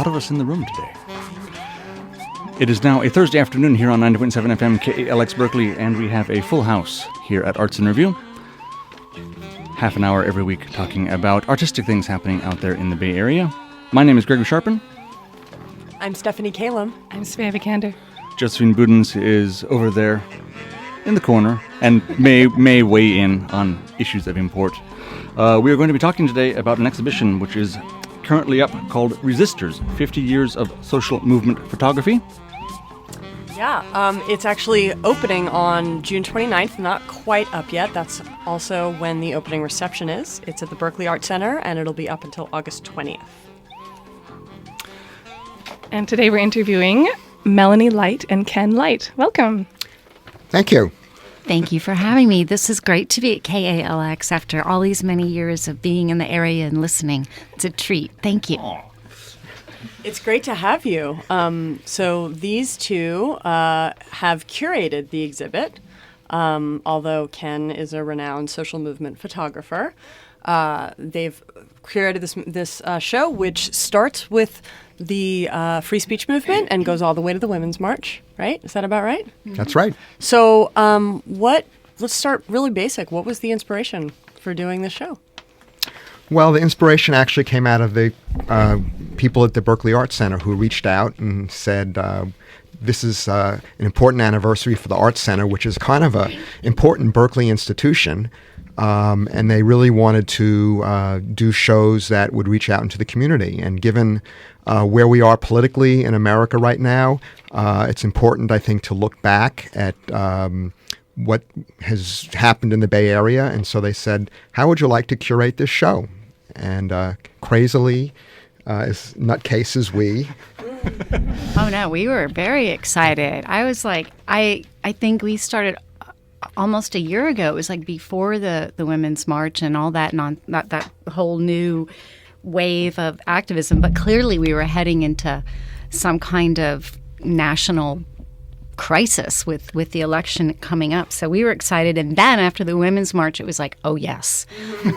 lot of us in the room today. It is now a Thursday afternoon here on 90.7 FM KALX Berkeley, and we have a full house here at Arts in Review. Half an hour every week talking about artistic things happening out there in the Bay Area. My name is Gregory Sharpen. I'm Stephanie Kalem. I'm Svea Vikander. Josephine Budens is over there in the corner and may weigh in on issues of import. We are going to be talking today about an exhibition which is currently up called Resistors, 50 Years of Social Movement Photography. Yeah, it's actually opening on June 29th, not quite up yet. That's also when the opening reception is. It's at the Berkeley Art Center, and it'll be up until August 20th. And today we're interviewing Melanie Light and Ken Light. Welcome. Thank you. Thank you for having me. This is great to be at KALX after all these many years of being in the area and listening. It's a treat. Thank you. It's great to have you. So these two have curated the exhibit, although Ken is a renowned social movement photographer. They've curated this show, which starts with the free speech movement and goes all the way to the Women's March, right? Is that about right? That's right. So let's start really basic. What was the inspiration for doing this show? Well, the inspiration actually came out of the people at the Berkeley Art Center who reached out and said, this is an important anniversary for the Art Center, which is kind of an important Berkeley institution. And they really wanted to do shows that would reach out into the community. And given where we are politically in America right now, it's important, I think, to look back at what has happened in the Bay Area. And so they said, how would you like to curate this show? And crazily, as nutcases we. Oh, no, we were very excited. I was like, I think we started almost a year ago. It was like before the Women's March and all that, that whole new wave of activism. But clearly we were heading into some kind of national crisis with the election coming up. So we were excited. And then after the Women's March, it was like, oh, yes.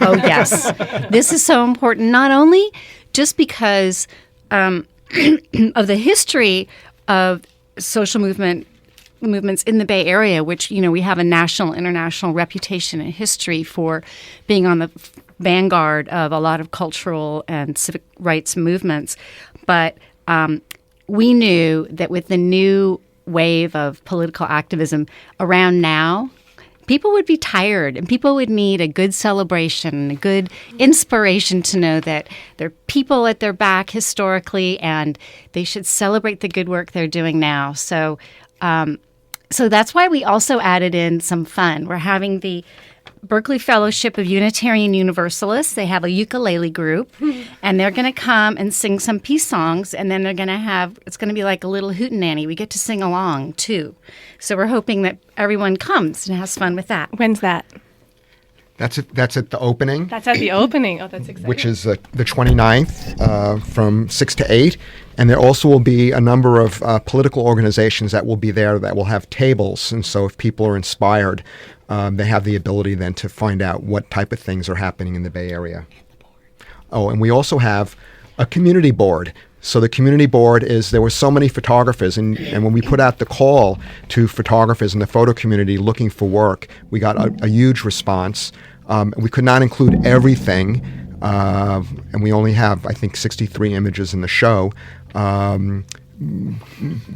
Oh, yes. This is so important, not only just because of the history of social movements in the Bay Area, which, you know, we have a national, international reputation and history for being on the vanguard of a lot of cultural and civic rights movements. But we knew that with the new wave of political activism around now, people would be tired and people would need a good celebration, a good inspiration to know that there are people at their back historically and they should celebrate the good work they're doing now. So that's why we also added in some fun. We're having the Berkeley Fellowship of Unitarian Universalists. They have a ukulele group, and they're going to come and sing some peace songs, and then it's going to be like a little hootenanny. We get to sing along, too. So we're hoping that everyone comes and has fun with that. When's that? That's at the opening. That's at the opening. Oh, that's exciting. Which is the 29th from 6 to 8. And there also will be a number of political organizations that will be there that will have tables. And so if people are inspired, they have the ability then to find out what type of things are happening in the Bay Area. Oh, and we also have a community board. So the community board there were so many photographers, and when we put out the call to photographers in the photo community looking for work, we got a huge response. We could not include everything, and we only have, I think, 63 images in the show,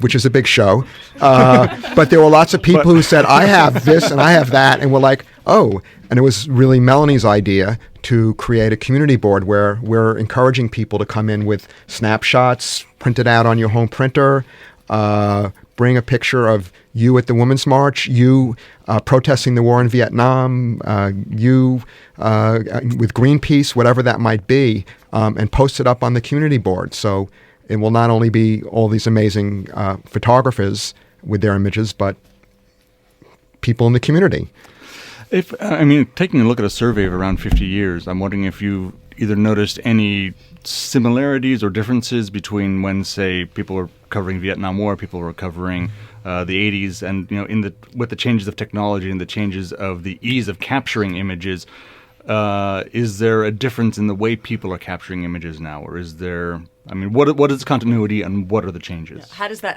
which is a big show. But there were lots of people who said, I have this and I have that, and we're like, oh. And it was really Melanie's idea to create a community board where we're encouraging people to come in with snapshots printed out on your home printer, bring a picture of you at the Women's March, you protesting the war in Vietnam, you with Greenpeace, whatever that might be, and post it up on the community board. So it will not only be all these amazing photographers with their images, but people in the community. Taking a look at a survey of around 50 years, I'm wondering if you either noticed any similarities or differences between when, say, people were covering Vietnam War, people were covering the 80s, and with the changes of technology and the changes of the ease of capturing images, is there a difference in the way people are capturing images now, or is there I mean, what is continuity and what are the changes? How does that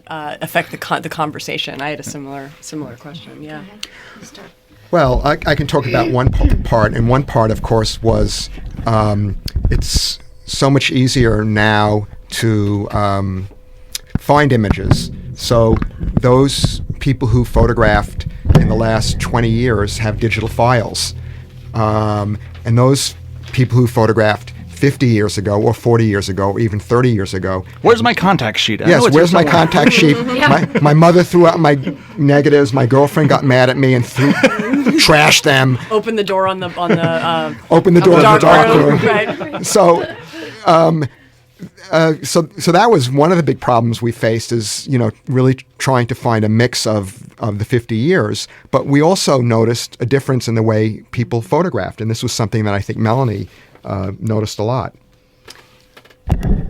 affect the conversation? I had a similar question. Yeah. Well, I can talk about one part, and one part, of course, was it's so much easier now to find images. So those people who photographed in the last 20 years have digital files. And those people who photographed 50 years ago or 40 years ago or even 30 years ago. Where's my contact sheet? Yes, where's my contact sheet? My mother threw out my negatives. My girlfriend got mad at me and trashed them. Open the door on the Open the door of the dark room. Right. So that was one of the big problems we faced, is really trying to find a mix of the 50 years. But we also noticed a difference in the way people photographed, and this was something that I think Melanie noticed a lot.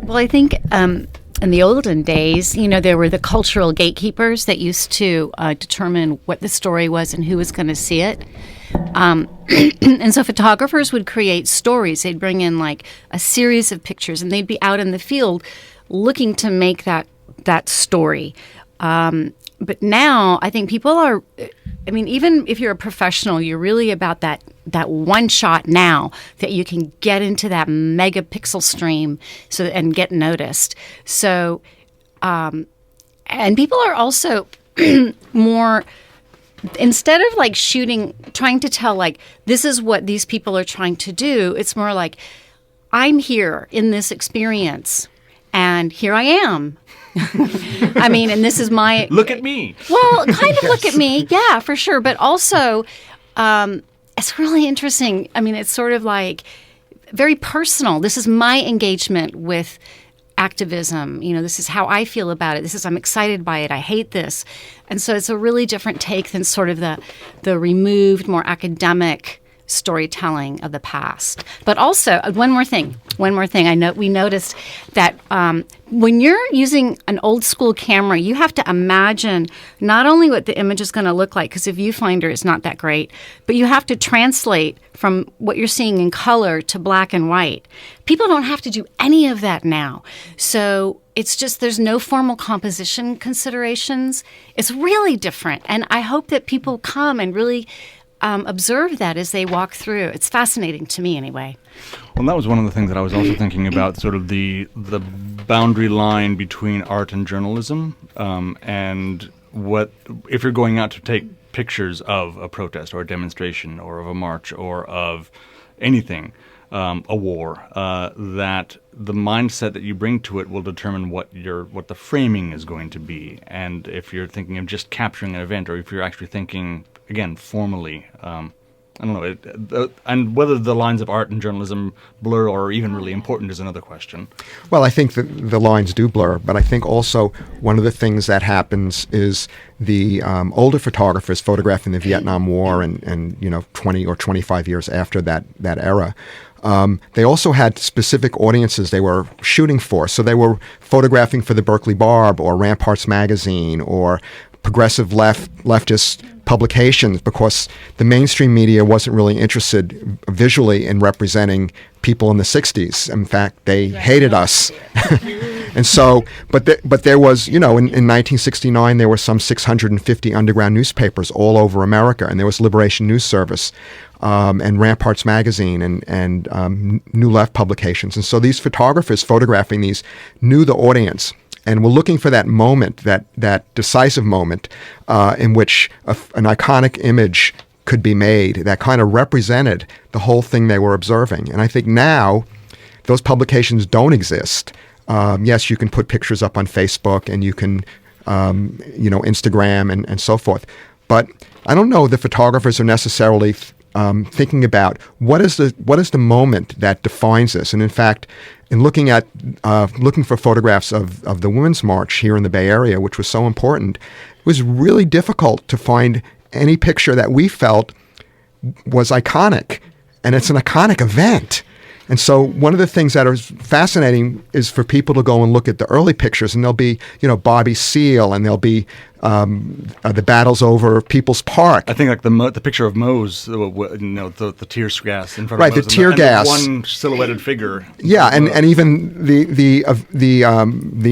Well, I think in the olden days, there were the cultural gatekeepers that used to determine what the story was and who was going to see it. And so photographers would create stories. They'd bring in like a series of pictures, and they'd be out in the field looking to make that story. But now I think people are, even if you're a professional, you're really about that one shot now that you can get into that megapixel stream and get noticed. So, and people are also more, instead of like trying to tell like, this is what these people are trying to do, it's more like, I'm here in this experience and here I am. And this is my... Look at me. Well, kind of look at me. Yeah, for sure. But also, it's really interesting. It's sort of like very personal. This is my engagement with activism. This is how I feel about it. I'm excited by it. I hate this. And so it's a really different take than sort of the removed, more academic storytelling of the past. But also, one more thing. I know we noticed that when you're using an old school camera, you have to imagine not only what the image is going to look like, because a viewfinder is not that great, but you have to translate from what you're seeing in color to black and white. People don't have to do any of that now. So it's just, there's no formal composition considerations. It's really different. And I hope that people come and really observe that as they walk through. It's fascinating to me anyway. Well, that was one of the things that I was also thinking about, sort of the boundary line between art and journalism, and what, if you're going out to take pictures of a protest or a demonstration or of a march or of anything, a war, that the mindset that you bring to it will determine what the framing is going to be. And if you're thinking of just capturing an event, or if you're actually thinking, again, formally, I don't know, and whether the lines of art and journalism blur or are even really important is another question. Well, I think that the lines do blur, but I think also one of the things that happens is the older photographers photographing the Vietnam War and 20 or 25 years after that era, they also had specific audiences they were shooting for. So they were photographing for the Berkeley Barb or Ramparts magazine or progressive leftist publications, because the mainstream media wasn't really interested visually in representing people in the 60s. In fact, they hated us. And so, but there was, in 1969, there were some 650 underground newspapers all over America, and there was Liberation News Service, and Ramparts magazine, and New Left publications. And so these photographers photographing these knew the audience, and we're looking for that moment, that decisive moment in which an iconic image could be made that kind of represented the whole thing they were observing. And I think now those publications don't exist. Yes, you can put pictures up on Facebook, and you can, Instagram and so forth. But I don't know the photographers are necessarily thinking about what is the moment that defines this. And in fact, in looking for photographs of the Women's March here in the Bay Area, which was so important, it was really difficult to find any picture that we felt was iconic. And it's an iconic event. And so one of the things that is fascinating is for people to go and look at the early pictures, and there'll be, Bobby Seale, and there'll be the battles over People's Park. I think like the picture of Mose, the tear gas in front Right, of Mose, the tear gas. One silhouetted figure. Yeah, and even the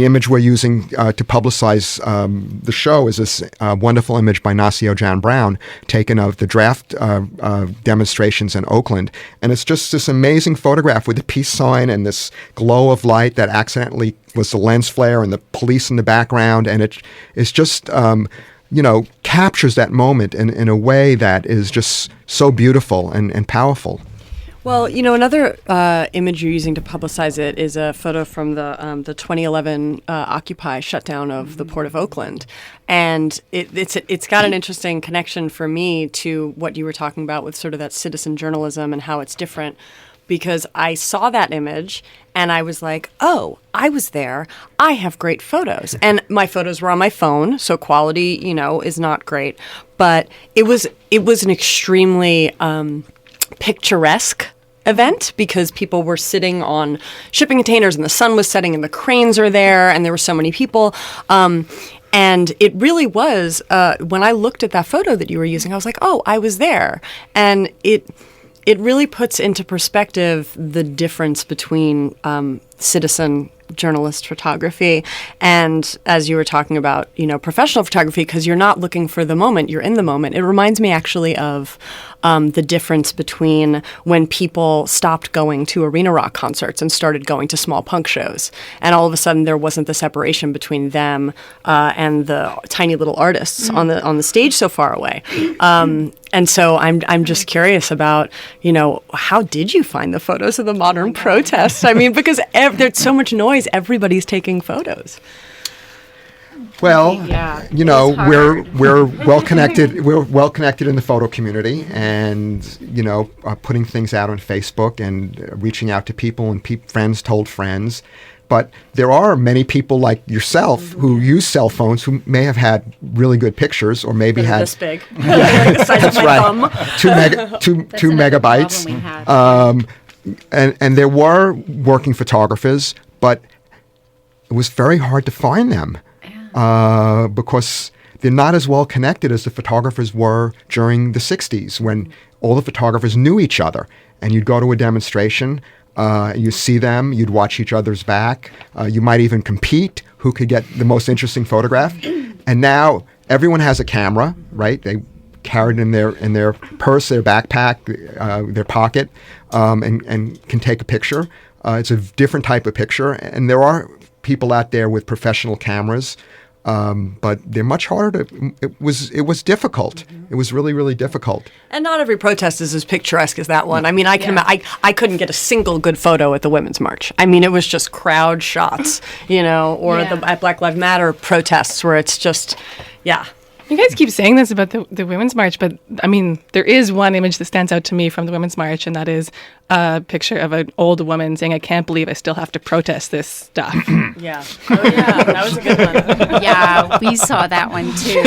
image we're using to publicize the show is this wonderful image by Nasio Jan Brown, taken of the draft demonstrations in Oakland, and it's just this amazing photograph with the peace sign and this glow of light that accidentally was the lens flare and the police in the background, and it's just captures that moment in a way that is just so beautiful and powerful. Well, another image you're using to publicize it is a photo from the 2011 Occupy shutdown of the Port of Oakland. And it's got an interesting connection for me to what you were talking about with sort of that citizen journalism and how it's different. Because I saw that image and I was like, oh, I was there. I have great photos. And my photos were on my phone, so quality, is not great. But it was an extremely picturesque event because people were sitting on shipping containers and the sun was setting and the cranes are there and there were so many people. And it really was, when I looked at that photo that you were using, I was like, oh, I was there. And it really puts into perspective the difference between citizen journalist photography and, as you were talking about, professional photography, because you're not looking for the moment, you're in the moment. It reminds me actually of the difference between when people stopped going to arena rock concerts and started going to small punk shows. And all of a sudden there wasn't the separation between them and the tiny little artists on the stage so far away. And so I'm just curious about, how did you find the photos of the modern protests? I mean, because there's so much noise, everybody's taking photos. Well, we're well connected. We're well connected in the photo community, and putting things out on Facebook and reaching out to people, and friends told friends. But there are many people like yourself who use cell phones who may have had really good pictures, or maybe had this big. The size that's of my right, thumb. two megabytes. And there were working photographers, but it was very hard to find them. Because they're not as well connected as the photographers were during the 60s, when all the photographers knew each other. And you'd go to a demonstration, you see them, you'd watch each other's back, you might even compete who could get the most interesting photograph. And now everyone has a camera, right? They carry it in their purse, their backpack, their pocket, and can take a picture. It's a different type of picture. And there are people out there with professional cameras. But they're much harder to. It was difficult. It was really, really difficult. And not every protest is as picturesque as that one. I mean, I couldn't get a single good photo at the Women's March. I mean, it was just crowd shots, at Black Lives Matter protests where it's just, yeah. You guys keep saying this about the Women's March, but I mean, there is one image that stands out to me from the Women's March, and that is a picture of an old woman saying, "I can't believe I still have to protest this stuff." Yeah. Oh, yeah. That was a good one. Yeah, we saw that one too.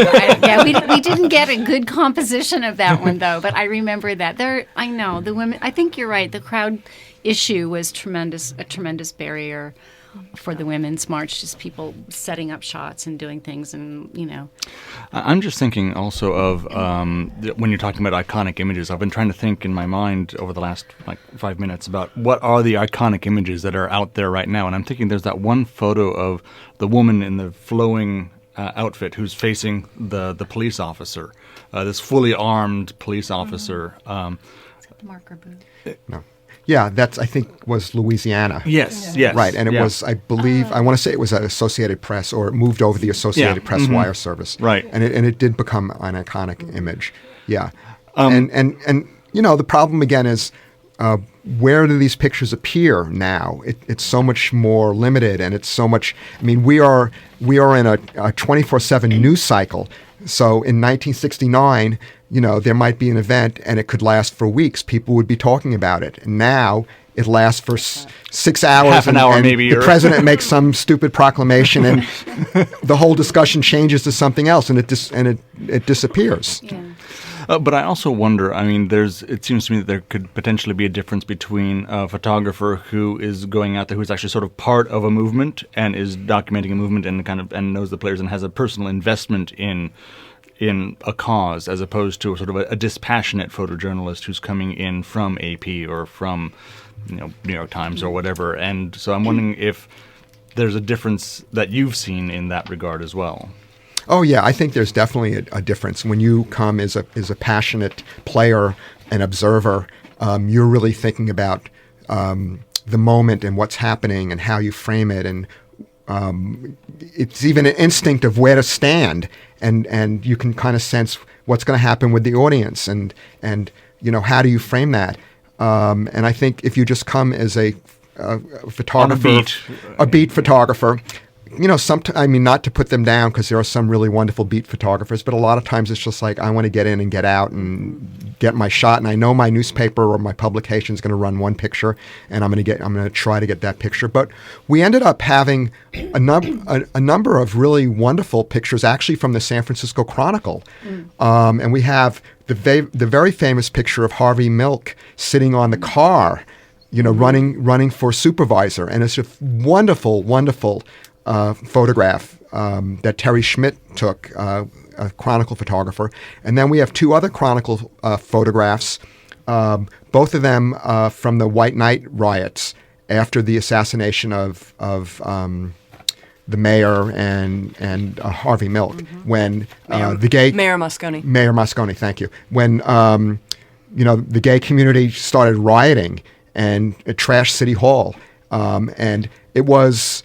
We didn't get a good composition of that one though, but I remember that. I know the women. I think you're right. The crowd issue was a tremendous barrier for the Women's March, just people setting up shots and doing things, and I'm just thinking also of when you're talking about iconic images. I've been trying to think in my mind over the last 5 minutes about what are the iconic images that are out there right now, and I'm thinking there's that one photo of the woman in the flowing outfit who's facing the police officer, this fully armed police officer. Marker booth. No. Yeah, I think was Louisiana. Yes. Right, and it was, I believe, I want to say it was at Associated Press, or it moved over the Associated Press wire service. Right. And it did become an iconic image. Yeah. And the problem again is, where do these pictures appear now? It's so much more limited, and it's so much. I mean, we are in a 24/7 news cycle. So in 1969, there might be an event and it could last for weeks. People would be talking about it. And now it lasts for 6 hours. Half an hour, maybe. The president makes some stupid proclamation, and the whole discussion changes to something else, and it disappears. Yeah. But I also wonder, I mean, it seems to me that there could potentially be a difference between a photographer who is going out there, who's actually sort of part of a movement and is documenting a movement and knows the players and has a personal investment in a cause, as opposed to sort of a dispassionate photojournalist who's coming in from AP or from, New York Times or whatever. And so I'm wondering if there's a difference that you've seen in that regard as well. Oh yeah, I think there's definitely a difference when you come as a passionate player and observer. You're really thinking about the moment and what's happening and how you frame it, and it's even an instinct of where to stand, and you can kind of sense what's going to happen with the audience, and how do you frame that? And I think if you just come as a photographer, a beat photographer. Not to put them down, because there are some really wonderful beat photographers, but a lot of times it's just like, I want to get in and get out and get my shot, and I know my newspaper or my publication is going to run one picture, and I'm going to try to get that picture. But we ended up having a number of really wonderful pictures, actually from the San Francisco Chronicle, and we have the very famous picture of Harvey Milk sitting on the car, running for supervisor, and it's a wonderful, wonderful photograph that Terry Schmidt took, a Chronicle photographer. And then we have two other Chronicle photographs, both of them from the White Night riots after the assassination of the mayor and Harvey Milk, when the gay... Mayor Moscone. Mayor Moscone, thank you. When, the gay community started rioting and it trashed City Hall. And it was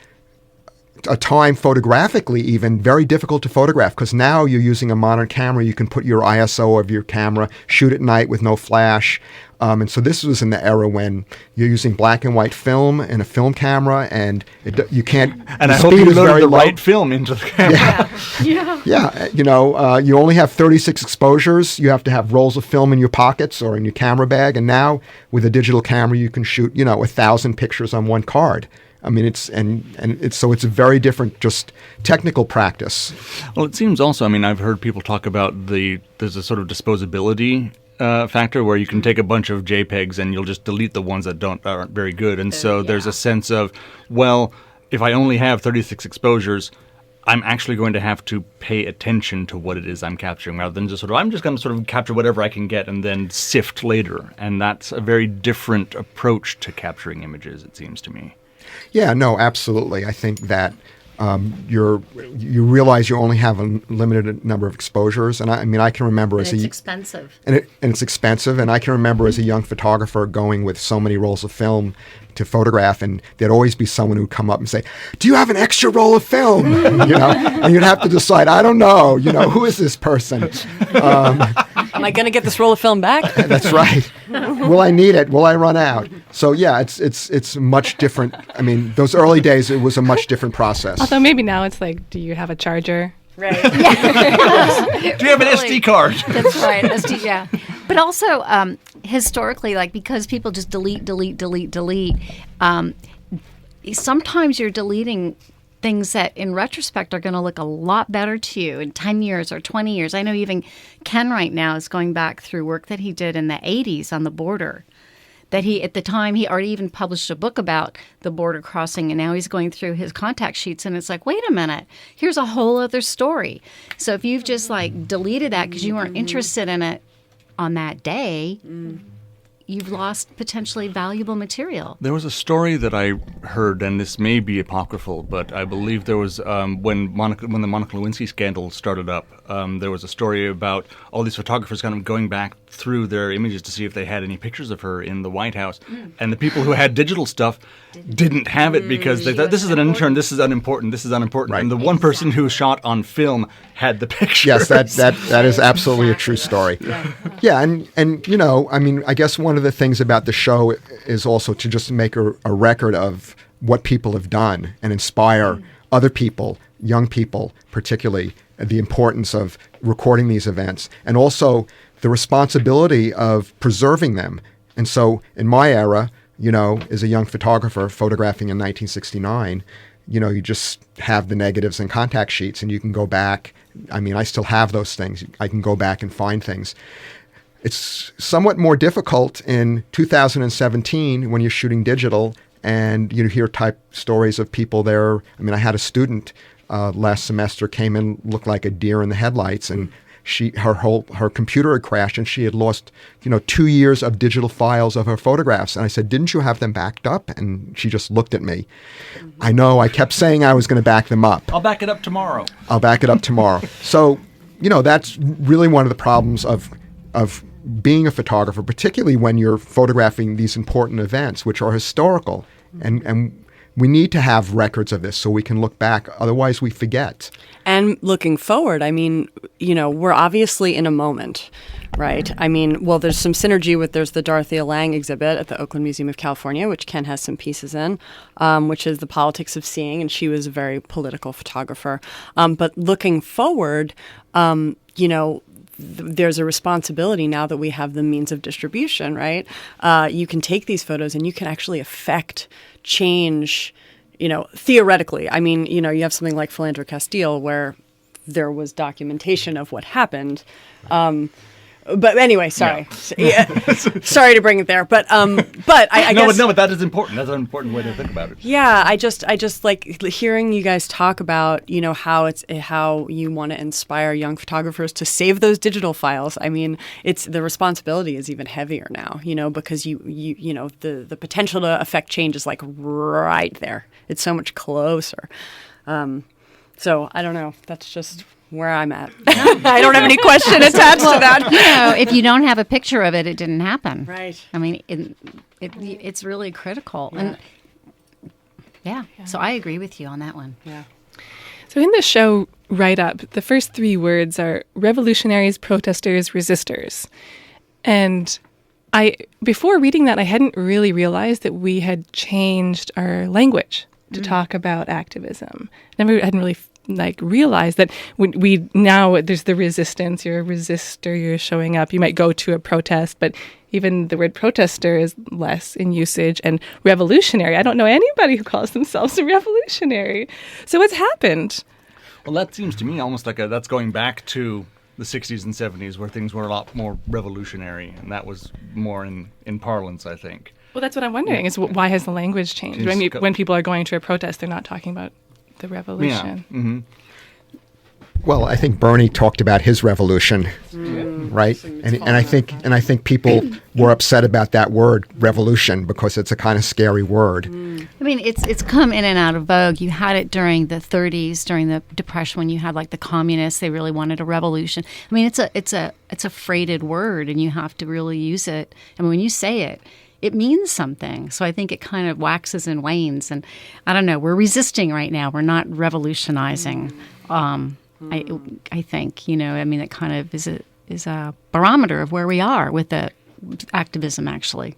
a time photographically even very difficult to photograph, because now you're using a modern camera. You can put your ISO of your camera, shoot at night with no flash. And so this was in the era when you're using black and white film and a film camera, and you can't... And I hope you loaded the right film into the camera. Yeah. You only have 36 exposures. You have to have rolls of film in your pockets or in your camera bag. And now with a digital camera, you can shoot, 1,000 pictures on one card. I mean, it's a very different, just technical practice. Well, it seems also, I've heard people talk about there's a sort of disposability factor where you can take a bunch of JPEGs and you'll just delete the ones that aren't very good. And so there's a sense of, well, if I only have 36 exposures, I'm actually going to have to pay attention to what it is I'm capturing, rather than I'm just going to sort of capture whatever I can get and then sift later. And that's a very different approach to capturing images, it seems to me. Yeah, no, absolutely. I think that you realize you only have a limited number of exposures, and I can remember it's expensive. And it's expensive, and I can remember as a young photographer going with so many rolls of film to photograph, and there'd always be someone who'd come up and say, "Do you have an extra roll of film?" And you'd have to decide, I don't know, who is this person? Am I going to get this roll of film back? That's right. Will I need it? Will I run out? So yeah, it's much different. Those early days, it was a much different process. Although maybe now it's like, do you have a charger? Right. Do you have an SD card? That's right. SD, yeah. But also, historically, because people just delete, sometimes you're deleting things that in retrospect are going to look a lot better to you in 10 years or 20 years. I know even Ken right now is going back through work that he did in the 80s on the border. That at the time, he already even published a book about the border crossing, and now he's going through his contact sheets, and it's like, wait a minute, here's a whole other story. So if you've just deleted that because you weren't interested in it on that day, you've lost potentially valuable material. There was a story that I heard, and this may be apocryphal, but I believe there was when the Monica Lewinsky scandal started up, there was a story about all these photographers kind of going back through their images to see if they had any pictures of her in the White House, and the people who had digital stuff didn't have it because they thought, this is an intern, this is unimportant, Right. And the one person who shot on film had the picture. Yes, that is absolutely a true story. Yeah, and I guess one of the things about the show is also to just make a record of what people have done and inspire other people, young people particularly, the importance of recording these events, and also the responsibility of preserving them. And so in my era, as a young photographer photographing in 1969, you just have the negatives and contact sheets, and you can go back I mean, I still have those things. I can go back and find things. It's somewhat more difficult in 2017 when you're shooting digital and you hear type stories of people there. I mean, I had a student last semester came in, looked like a deer in the headlights, and her computer had crashed and she had lost 2 years of digital files of her photographs. And I said, "Didn't you have them backed up?" And she just looked at me. I know, I kept saying I was going to back them up. I'll back it up tomorrow. I'll back it up tomorrow. So, that's really one of the problems of being a photographer, particularly when you're photographing these important events, which are historical. And we need to have records of this so we can look back. Otherwise, we forget. And looking forward, I mean, we're obviously in a moment, right? I mean, well, there's some synergy there's the Dorothea Lange exhibit at the Oakland Museum of California, which Ken has some pieces in, which is The Politics of Seeing, and she was a very political photographer. But looking forward, there's a responsibility now that we have the means of distribution, right? You can take these photos and you can actually affect change, theoretically. I mean, you have something like Philandro Castile where there was documentation of what happened. But anyway, sorry. Yeah. Sorry to bring it there, but I guess but that is important. That's an important way to think about it. Yeah, I just like hearing you guys talk about how you want to inspire young photographers to save those digital files. I mean, it's the responsibility is even heavier now, because the potential to affect change is like right there. It's so much closer. So I don't know. That's just where I'm at. I don't have any question attached to that. If you don't have a picture of it, it didn't happen. Right. I mean, it's really critical. Yeah. And so I agree with you on that one. Yeah. So in the show write-up, the first 3 words are revolutionaries, protesters, resistors. And before reading that, I hadn't really realized that we had changed our language to talk about activism. I hadn't really realize that we now there's the resistance. You're a resistor. You're showing up. You might go to a protest, but even the word protester is less in usage. And revolutionary, I don't know anybody who calls themselves a revolutionary. So what's happened? Well, that seems to me almost like that's going back to the 60s and 70s where things were a lot more revolutionary, and that was more in parlance, I think. Well, that's what I'm wondering, is why has the language changed? I mean, when people are going to a protest, they're not talking about the revolution. Yeah. Mm-hmm. Well, I think Bernie talked about his revolution, right? And I think people were upset about that word revolution because it's a kind of scary word. I mean, it's come in and out of vogue. You had it during the 30s, during the Depression, when you had like the communists. They really wanted a revolution. I mean, it's a freighted word, and you have to really use it. I mean, when you say it, it means something. So I think it kind of waxes and wanes. And I don't know. We're resisting right now. We're not revolutionizing. I think, I mean, it kind of is a barometer of where we are with the activism, actually.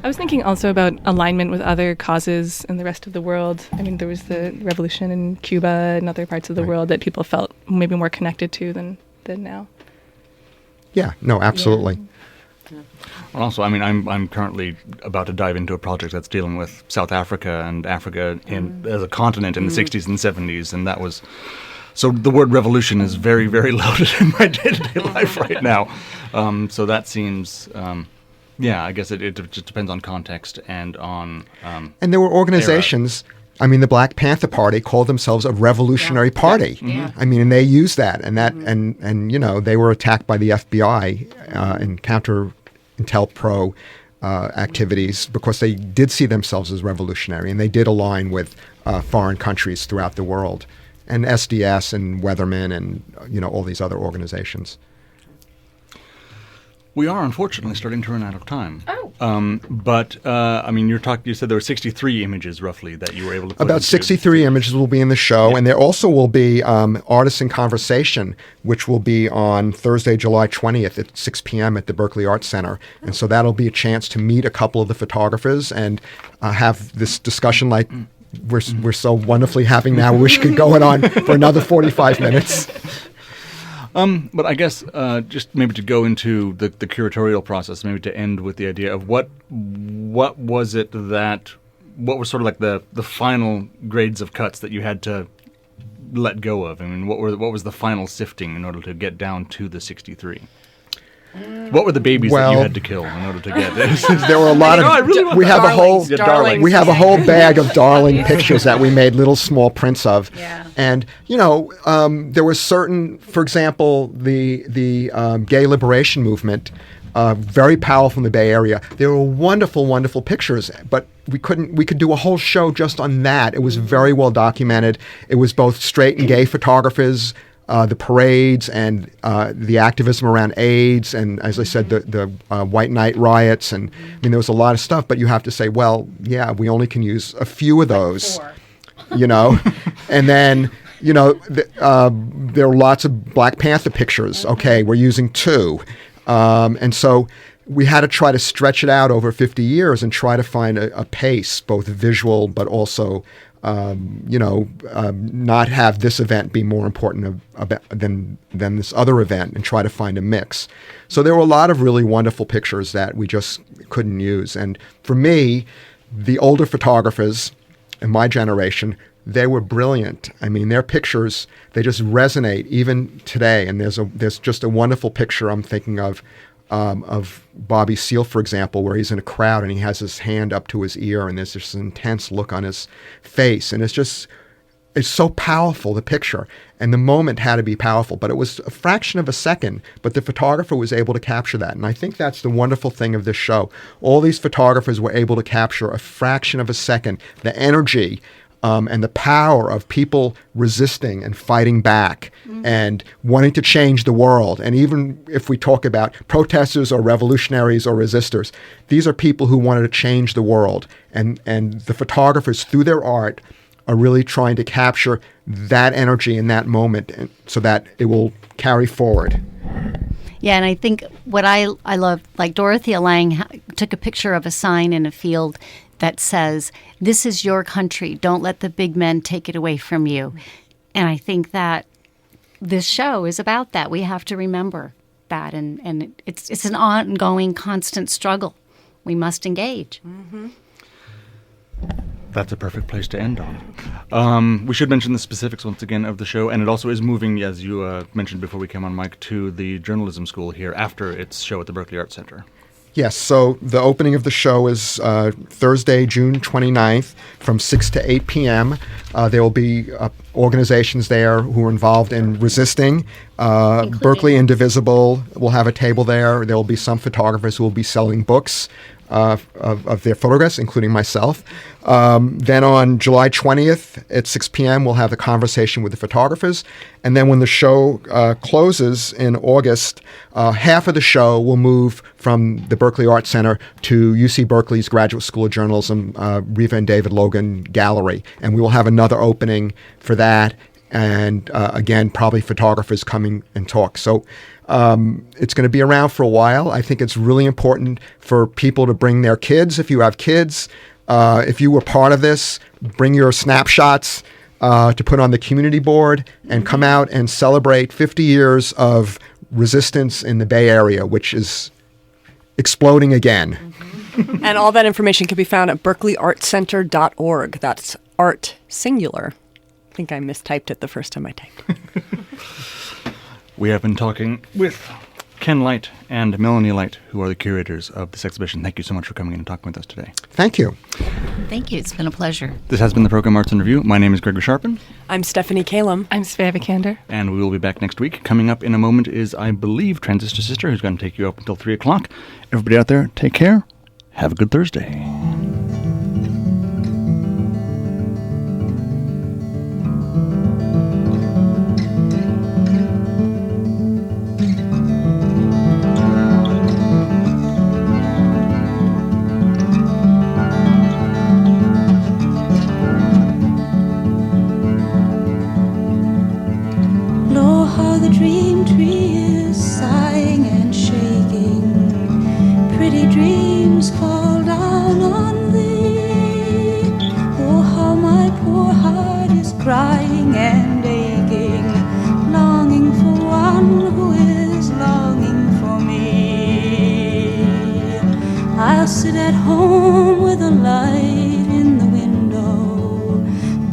I was thinking also about alignment with other causes in the rest of the world. I mean, there was the revolution in Cuba and other parts of the world that people felt maybe more connected to than now. Yeah, no, absolutely. Yeah. Well, also, I mean, I'm currently about to dive into a project that's dealing with South Africa and Africa as a continent in the 60s and 70s, and that was... So the word revolution is very, very loaded in my day-to-day life right now. So that seems, I guess it just depends on context and on... and there were organizations... I mean, the Black Panther Party called themselves a revolutionary party. Yeah. I mean, and they used that, and they were attacked by the FBI in counter-intel-pro activities because they did see themselves as revolutionary, and they did align with foreign countries throughout the world, and SDS and Weatherman and all these other organizations. We are unfortunately starting to run out of time. Oh. But I mean, you said there were 63 images roughly that you were able to put About 63 images will be in the show, and there also will be Artists in Conversation, which will be on Thursday, July 20th at 6 p.m. at the Berkeley Arts Center. And so that'll be a chance to meet a couple of the photographers and have this discussion like we're so wonderfully having now. We wish it could go on for another 45 minutes. But I guess just maybe to go into the curatorial process, maybe to end with the idea of what was it what were sort of like the final grades of cuts that you had to let go of? I mean, what was the final sifting in order to get down to the 63? What were the babies that you had to kill in order to get this? There were a lot of. We have a whole. Darlings. We have a whole bag of darling pictures that we made little small prints of. Yeah. And there was certain, for example, the gay liberation movement, very powerful in the Bay Area. There were wonderful, wonderful pictures, but we could do a whole show just on that. It was very well documented. It was both straight and gay photographers. The parades and the activism around AIDS, and as I said, the White Night riots, and I mean there was a lot of stuff. But you have to say, well, yeah, we only can use a few of those, and then there are lots of Black Panther pictures. Okay, we're using 2, and so we had to try to stretch it out over 50 years and try to find a pace, both visual but also. Not have this event be more important than this other event, and try to find a mix. So there were a lot of really wonderful pictures that we just couldn't use. And for me, the older photographers in my generation, they were brilliant. I mean, their pictures, they just resonate even today. And there's just a wonderful picture I'm thinking of Bobby Seale, for example, where he's in a crowd and he has his hand up to his ear and there's this intense look on his face. And it's so powerful, the picture. And the moment had to be powerful, but it was a fraction of a second, but the photographer was able to capture that. And I think that's the wonderful thing of this show. All these photographers were able to capture a fraction of a second, the energy and the power of people resisting and fighting back and wanting to change the world. And even if we talk about protesters or revolutionaries or resistors, these are people who wanted to change the world. And the photographers, through their art, are really trying to capture that energy in that moment so that it will carry forward. Yeah, and I think what I love, like Dorothea Lange took a picture of a sign in a field that says, "This is your country. Don't let the big men take it away from you." And I think that this show is about that. We have to remember that, and it's an ongoing, constant struggle. We must engage. Mm-hmm. That's a perfect place to end on. We should mention the specifics once again of the show, and it also is moving, as you mentioned before we came on mic, to the journalism school here after its show at the Berkeley Arts Center. Yes, so the opening of the show is Thursday, June 29th from 6 to 8 p.m. There will be organizations there who are involved in resisting. Berkeley Indivisible will have a table there. There will be some photographers who will be selling books of their photographs, including myself. Then on July 20th at 6 p.m., we'll have the conversation with the photographers. And then when the show closes in August, half of the show will move from the Berkeley Arts Center to UC Berkeley's Graduate School of Journalism, Reva and David Logan Gallery. And we will have another opening for that. And again, probably photographers coming and talk. So it's going to be around for a while. I think it's really important for people to bring their kids. If you have kids, if you were part of this, bring your snapshots to put on the community board and come out and celebrate 50 years of resistance in the Bay Area, which is exploding again. And all that information can be found at berkeleyartcenter.org. That's art singular. I think I mistyped it the first time I typed. We have been talking with Ken Light and Melanie Light, who are the curators of this exhibition. Thank you so much for coming in and talking with us today. Thank you. Thank you. It's been a pleasure. This has been the Program Arts in Review. My name is Gregory Sharpen. I'm Stephanie Kalem. I'm Svea Vikander. And we will be back next week. Coming up in a moment is, I believe, Transistor Sister, who's going to take you up until 3 o'clock. Everybody out there, take care. Have a good Thursday.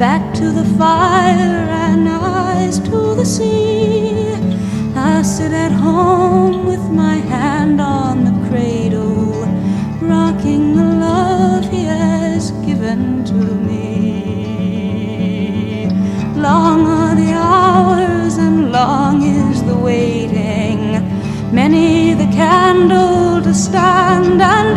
back to the fire and eyes to the sea. I sit at home with my hand on the cradle, rocking the love he has given to me. Long are the hours and long is the waiting, many the candle to stand and